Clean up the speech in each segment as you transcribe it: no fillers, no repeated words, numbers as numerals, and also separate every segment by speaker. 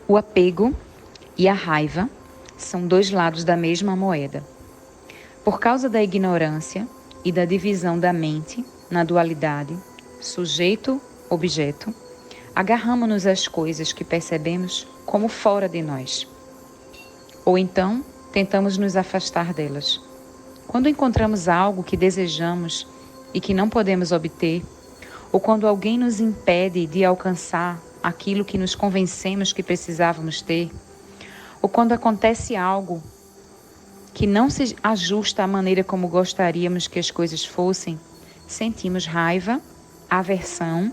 Speaker 1: O apego e a raiva são dois lados da mesma moeda. Por causa da ignorância e da divisão da mente na dualidade, sujeito-objeto, agarramo-nos às coisas que percebemos como fora de nós. Ou então, tentamos nos afastar delas. Quando encontramos algo que desejamos e que não podemos obter, ou quando alguém nos impede de alcançar aquilo que nos convencemos que precisávamos ter, ou quando acontece algo que não se ajusta à maneira como gostaríamos que as coisas fossem, sentimos raiva, aversão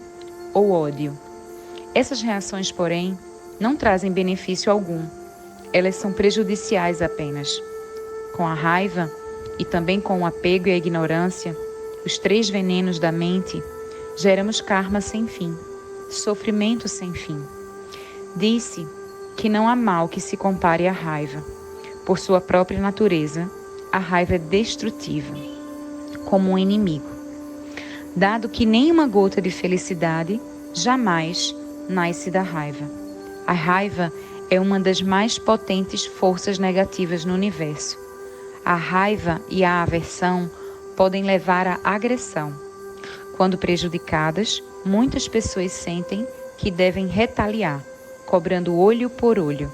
Speaker 1: ou ódio. Essas reações, porém, não trazem benefício algum. Elas são prejudiciais apenas. Com a raiva e também com o apego e a ignorância, os três venenos da mente, geramos karma sem fim, sofrimento sem fim. Disse que não há mal que se compare à raiva. Por sua própria natureza, a raiva é destrutiva, como um inimigo. Dado que nenhuma gota de felicidade jamais nasce da raiva. A raiva é uma das mais potentes forças negativas no universo. A raiva e a aversão podem levar à agressão. Quando prejudicadas, muitas pessoas sentem que devem retaliar, cobrando olho por olho.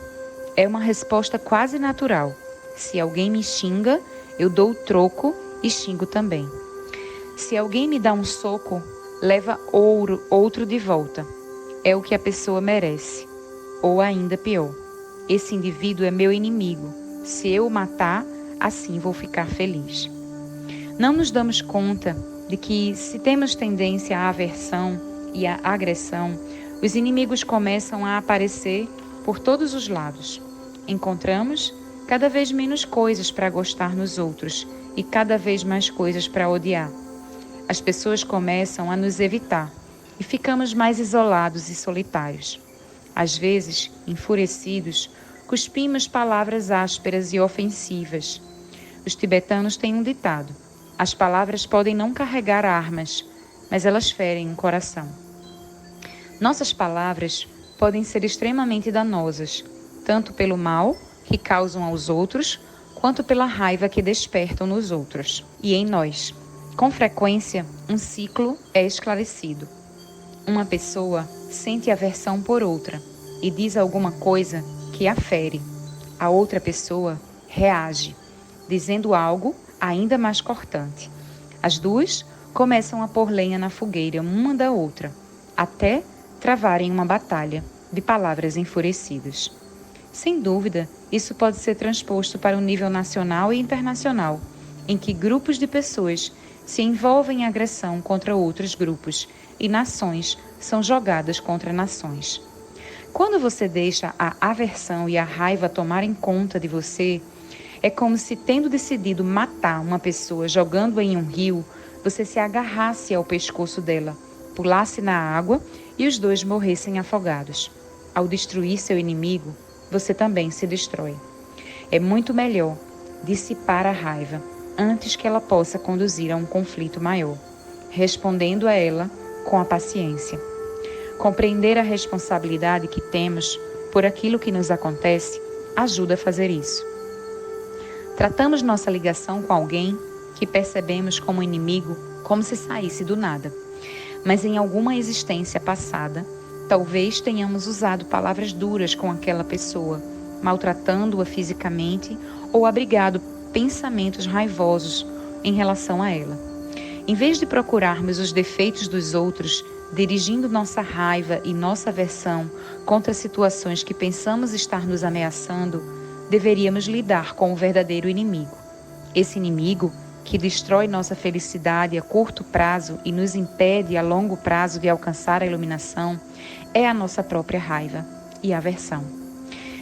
Speaker 1: É uma resposta quase natural. Se alguém me xinga, eu dou o troco e xingo também. Se alguém me dá um soco, leva outro de volta. É o que a pessoa merece. Ou ainda pior, esse indivíduo é meu inimigo. Se eu o matar, assim vou ficar feliz. Não nos damos conta de que, se temos tendência à aversão e à agressão, os inimigos começam a aparecer por todos os lados. Encontramos cada vez menos coisas para gostar nos outros e cada vez mais coisas para odiar. As pessoas começam a nos evitar e ficamos mais isolados e solitários. Às vezes, enfurecidos, cuspimos palavras ásperas e ofensivas. Os tibetanos têm um ditado: as palavras podem não carregar armas, mas elas ferem um coração. Nossas palavras podem ser extremamente danosas, tanto pelo mal que causam aos outros, quanto pela raiva que despertam nos outros e em nós. Com frequência, um ciclo é esclarecido. Uma pessoa sente aversão por outra e diz alguma coisa que a fere. A outra pessoa reage, dizendo algo ainda mais cortante. As duas começam a pôr lenha na fogueira uma da outra, até travarem uma batalha de palavras enfurecidas. Sem dúvida, isso pode ser transposto para o nível nacional e internacional, em que grupos de pessoas se envolvem em agressão contra outros grupos e nações são jogadas contra nações. Quando você deixa a aversão e a raiva tomarem conta de você, é como se, tendo decidido matar uma pessoa jogando-a em um rio, você se agarrasse ao pescoço dela, pulasse na água e os dois morressem afogados. Ao destruir seu inimigo, você também se destrói. É muito melhor dissipar a raiva antes que ela possa conduzir a um conflito maior, respondendo a ela com a paciência. Compreender a responsabilidade que temos por aquilo que nos acontece ajuda a fazer isso. Tratamos nossa ligação com alguém que percebemos como inimigo como se saísse do nada. Mas em alguma existência passada, talvez tenhamos usado palavras duras com aquela pessoa, maltratando-a fisicamente ou abrigado pensamentos raivosos em relação a ela. Em vez de procurarmos os defeitos dos outros, dirigindo nossa raiva e nossa aversão contra situações que pensamos estar nos ameaçando, deveríamos lidar com o verdadeiro inimigo. Esse inimigo, que destrói nossa felicidade a curto prazo e nos impede a longo prazo de alcançar a iluminação, é a nossa própria raiva e aversão.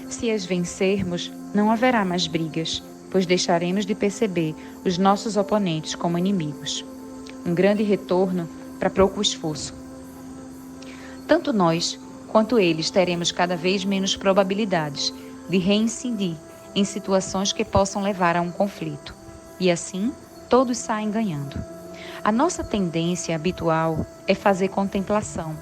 Speaker 1: Se as vencermos, não haverá mais brigas, pois deixaremos de perceber os nossos oponentes como inimigos. Um grande retorno para pouco esforço. Tanto nós quanto eles teremos cada vez menos probabilidades de reincidir em situações que possam levar a um conflito. E assim, todos saem ganhando. A nossa tendência habitual é fazer contemplação,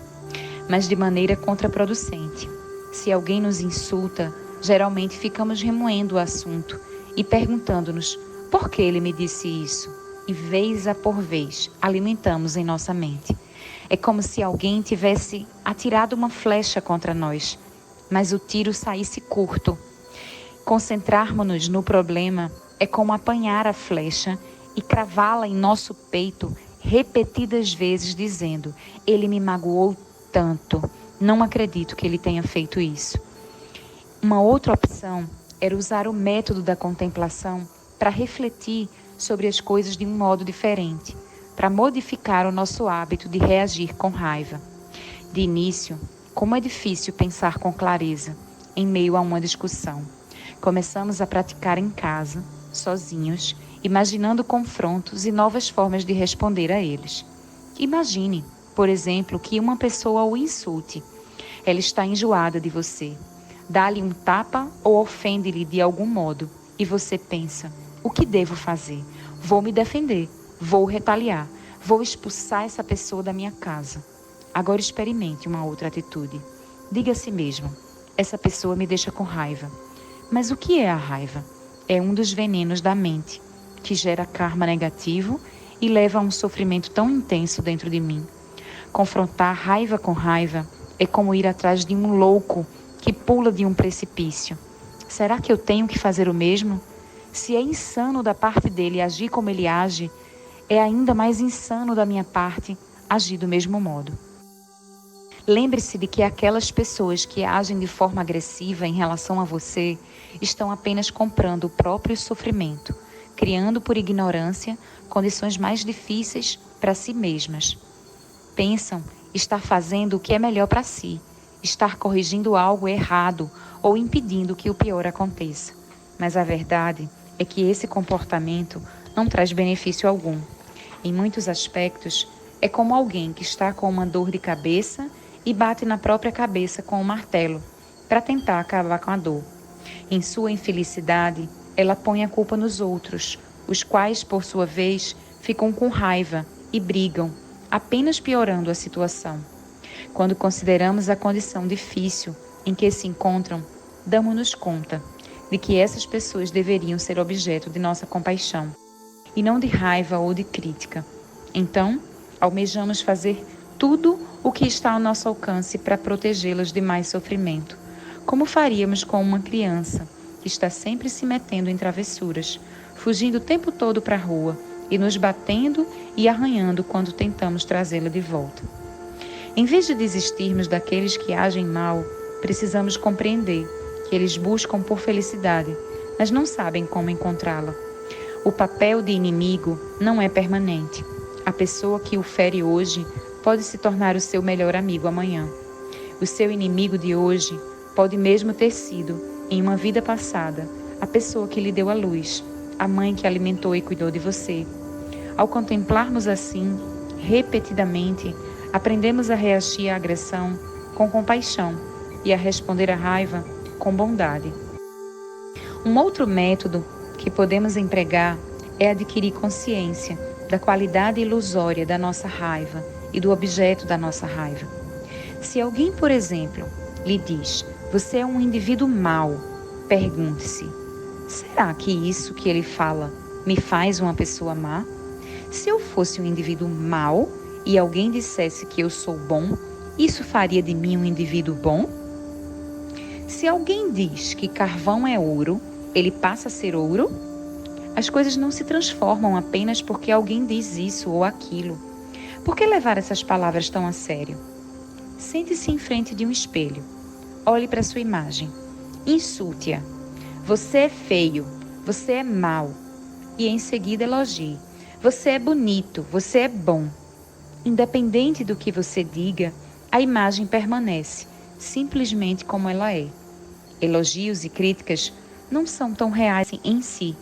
Speaker 1: mas de maneira contraproducente. Se alguém nos insulta, geralmente ficamos remoendo o assunto e perguntando-nos por que ele me disse isso. E vez a por vez, alimentamos em nossa mente. É como se alguém tivesse atirado uma flecha contra nós, mas o tiro saísse curto. Concentrarmos-nos no problema é como apanhar a flecha e cravá-la em nosso peito repetidas vezes, dizendo: ele me magoou tanto, não acredito que ele tenha feito isso. Uma outra opção era usar o método da contemplação para refletir sobre as coisas de um modo diferente, para modificar o nosso hábito de reagir com raiva. De início, como é difícil pensar com clareza em meio a uma discussão. Começamos a praticar em casa, sozinhos, imaginando confrontos e novas formas de responder a eles. Imagine, por exemplo, que uma pessoa o insulte. Ela está enjoada de você. Dá-lhe um tapa ou ofende-lhe de algum modo. E você pensa: o que devo fazer? Vou me defender, vou retaliar, vou expulsar essa pessoa da minha casa. Agora experimente uma outra atitude. Diga a si mesmo: essa pessoa me deixa com raiva. Mas o que é a raiva? É um dos venenos da mente, que gera karma negativo e leva a um sofrimento tão intenso dentro de mim. Confrontar raiva com raiva é como ir atrás de um louco que pula de um precipício. Será que eu tenho que fazer o mesmo? Se é insano da parte dele agir como ele age, é ainda mais insano da minha parte agir do mesmo modo. Lembre-se de que aquelas pessoas que agem de forma agressiva em relação a você estão apenas comprando o próprio sofrimento, criando por ignorância condições mais difíceis para si mesmas. Pensam estar fazendo o que é melhor para si, estar corrigindo algo errado ou impedindo que o pior aconteça. Mas a verdade é que esse comportamento não traz benefício algum. Em muitos aspectos, é como alguém que está com uma dor de cabeça e bate na própria cabeça com um martelo para tentar acabar com a dor. Em sua infelicidade, ela põe a culpa nos outros, os quais, por sua vez, ficam com raiva e brigam, apenas piorando a situação. Quando consideramos a condição difícil em que se encontram, damos-nos conta de que essas pessoas deveriam ser objeto de nossa compaixão, e não de raiva ou de crítica. Então, almejamos fazer tudo o que está ao nosso alcance para protegê-las de mais sofrimento, como faríamos com uma criança que está sempre se metendo em travessuras, fugindo o tempo todo para a rua e nos batendo e arranhando quando tentamos trazê-la de volta. Em vez de desistirmos daqueles que agem mal, precisamos compreender que eles buscam por felicidade, mas não sabem como encontrá-la. O papel de inimigo não é permanente. A pessoa que o fere hoje pode se tornar o seu melhor amigo amanhã. O seu inimigo de hoje pode mesmo ter sido, em uma vida passada, a pessoa que lhe deu a luz, a mãe que alimentou e cuidou de você. Ao contemplarmos assim, repetidamente, aprendemos a reagir à agressão com compaixão e a responder à raiva com bondade. Um outro método que podemos empregar é adquirir consciência da qualidade ilusória da nossa raiva e do objeto da nossa raiva. Se alguém, por exemplo, lhe diz: você é um indivíduo mau, pergunte-se: será que isso que ele fala me faz uma pessoa má? Se eu fosse um indivíduo mau e alguém dissesse que eu sou bom, isso faria de mim um indivíduo bom? Se alguém diz que carvão é ouro, ele passa a ser ouro? As coisas não se transformam apenas porque alguém diz isso ou aquilo. Por que levar essas palavras tão a sério? Sente-se em frente de um espelho. Olhe para sua imagem. Insulte-a. Você é feio. Você é mau. E em seguida elogie. Você é bonito. Você é bom. Independente do que você diga, a imagem permanece, simplesmente como ela é. Elogios e críticas não são tão reais em si.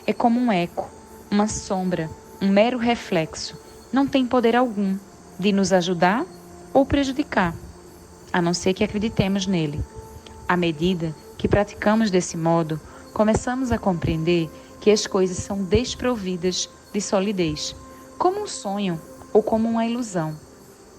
Speaker 1: É como um eco, uma sombra, um mero reflexo. Não tem poder algum de nos ajudar ou prejudicar, a não ser que acreditemos nele. À medida que praticamos desse modo, começamos a compreender que as coisas são desprovidas de solidez, como um sonho ou como uma ilusão.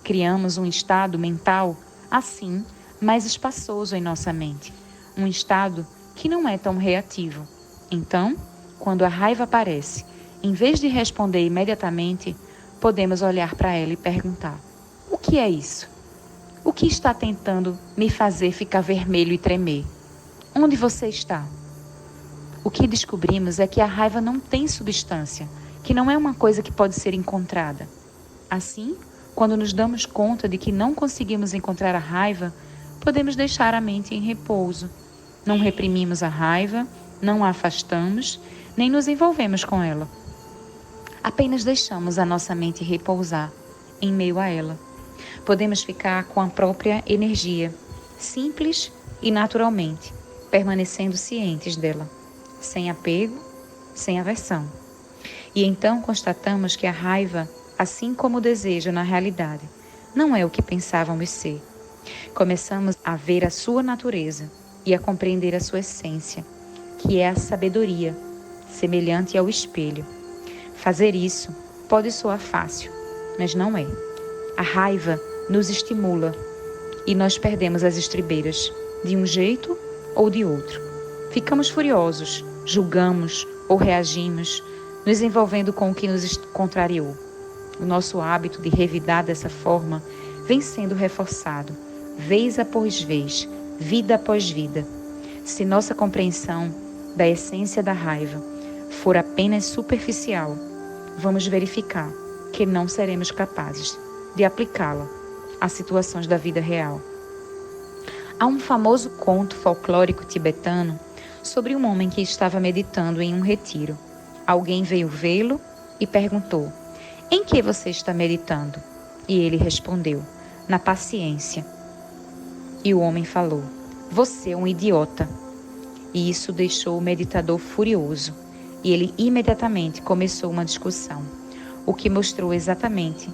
Speaker 1: Criamos um estado mental assim, mais espaçoso em nossa mente, um estado que não é tão reativo. Então, quando a raiva aparece, em vez de responder imediatamente, podemos olhar para ela e perguntar: o que é isso? O que está tentando me fazer ficar vermelho e tremer? Onde você está? O que descobrimos é que a raiva não tem substância, que não é uma coisa que pode ser encontrada. Assim, quando nos damos conta de que não conseguimos encontrar a raiva, podemos deixar a mente em repouso. Não reprimimos a raiva, não a afastamos, nem nos envolvemos com ela. Apenas deixamos a nossa mente repousar em meio a ela. Podemos ficar com a própria energia, simples e naturalmente, permanecendo cientes dela, sem apego, sem aversão. E então constatamos que a raiva, assim como o desejo na realidade, não é o que pensávamos ser. Começamos a ver a sua natureza e a compreender a sua essência, que é a sabedoria, semelhante ao espelho. Fazer isso pode soar fácil, mas não é. A raiva nos estimula e nós perdemos as estribeiras, de um jeito ou de outro. Ficamos furiosos, julgamos ou reagimos, nos envolvendo com o que nos contrariou. O nosso hábito de revidar dessa forma vem sendo reforçado, vez após vez, vida após vida. Se nossa compreensão da essência da raiva for apenas superficial, vamos verificar que não seremos capazes de aplicá-la a situações da vida real. Há um famoso conto folclórico tibetano sobre um homem que estava meditando em um retiro. Alguém veio vê-lo e perguntou: "Em que você está meditando?" E ele respondeu: "Na paciência." E o homem falou: "Você é um idiota." E isso deixou o meditador furioso, e ele imediatamente começou uma discussão, o que mostrou exatamente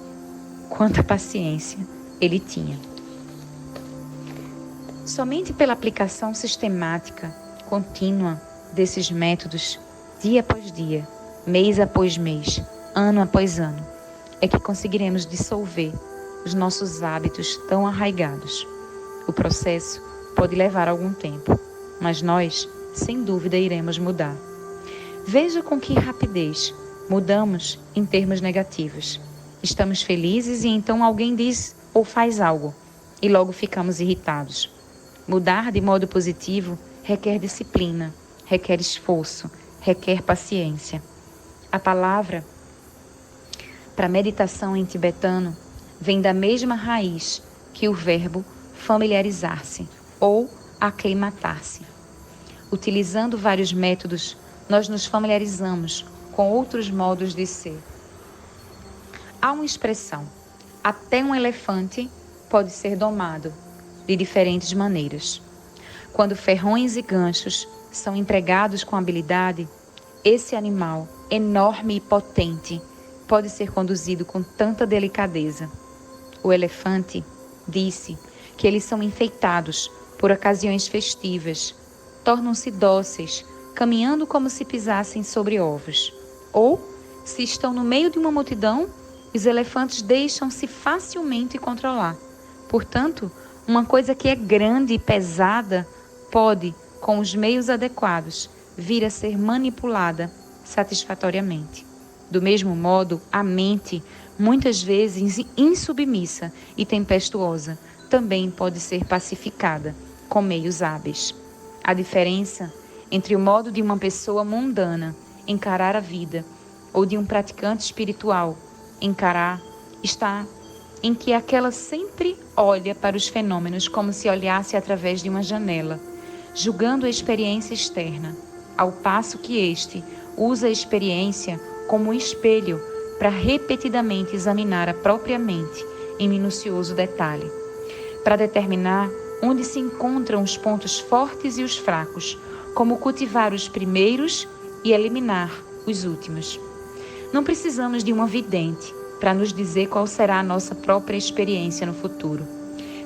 Speaker 1: quanta paciência ele tinha. Somente pela aplicação sistemática, contínua desses métodos, dia após dia, mês após mês, ano após ano, é que conseguiremos dissolver os nossos hábitos tão arraigados. O processo pode levar algum tempo, mas nós, sem dúvida, iremos mudar. Veja com que rapidez mudamos em termos negativos. Estamos felizes e então alguém diz ou faz algo e logo ficamos irritados. Mudar de modo positivo requer disciplina, requer esforço, requer paciência. A palavra para meditação em tibetano vem da mesma raiz que o verbo familiarizar-se ou aclimatar-se. Utilizando vários métodos, nós nos familiarizamos com outros modos de ser. Há uma expressão: até um elefante pode ser domado de diferentes maneiras. Quando ferrões e ganchos são empregados com habilidade, esse animal, enorme e potente, pode ser conduzido com tanta delicadeza. O elefante disse que eles são enfeitados por ocasiões festivas, tornam-se dóceis, caminhando como se pisassem sobre ovos. Ou, se estão no meio de uma multidão, os elefantes deixam-se facilmente controlar. Portanto, uma coisa que é grande e pesada pode, com os meios adequados, vir a ser manipulada satisfatoriamente. Do mesmo modo, a mente, muitas vezes insubmissa e tempestuosa, também pode ser pacificada com meios hábeis. A diferença entre o modo de uma pessoa mundana encarar a vida ou de um praticante espiritual encarar está em que aquela sempre olha para os fenômenos como se olhasse através de uma janela, julgando a experiência externa, ao passo que este usa a experiência como um espelho para repetidamente examinar a própria mente em minucioso detalhe, para determinar onde se encontram os pontos fortes e os fracos, como cultivar os primeiros e eliminar os últimos. Não precisamos de uma vidente para nos dizer qual será a nossa própria experiência no futuro.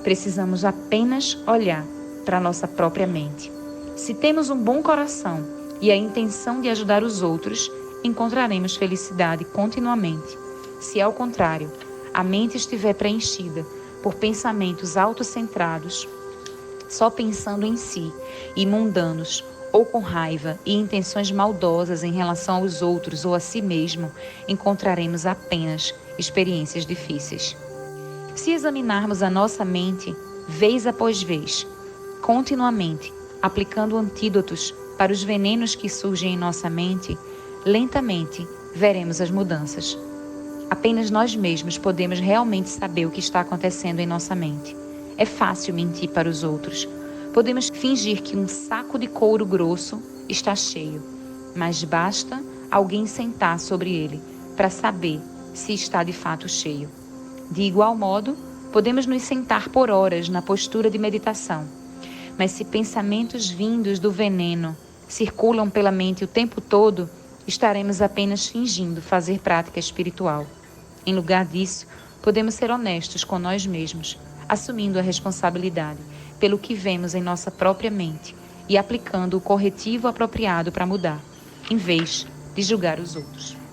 Speaker 1: Precisamos apenas olhar para a nossa própria mente. Se temos um bom coração e a intenção de ajudar os outros, encontraremos felicidade continuamente. Se, ao contrário, a mente estiver preenchida por pensamentos autocentrados, só pensando em si e mundanos, ou com raiva e intenções maldosas em relação aos outros ou a si mesmo, encontraremos apenas experiências difíceis. Se examinarmos a nossa mente, vez após vez, continuamente, aplicando antídotos para os venenos que surgem em nossa mente, lentamente veremos as mudanças. Apenas nós mesmos podemos realmente saber o que está acontecendo em nossa mente. É fácil mentir para os outros. Podemos fingir que um saco de couro grosso está cheio, mas basta alguém sentar sobre ele para saber se está de fato cheio. De igual modo, podemos nos sentar por horas na postura de meditação, mas se pensamentos vindos do veneno circulam pela mente o tempo todo, estaremos apenas fingindo fazer prática espiritual. Em lugar disso, podemos ser honestos com nós mesmos, assumindo a responsabilidade pelo que vemos em nossa própria mente e aplicando o corretivo apropriado para mudar, em vez de julgar os outros.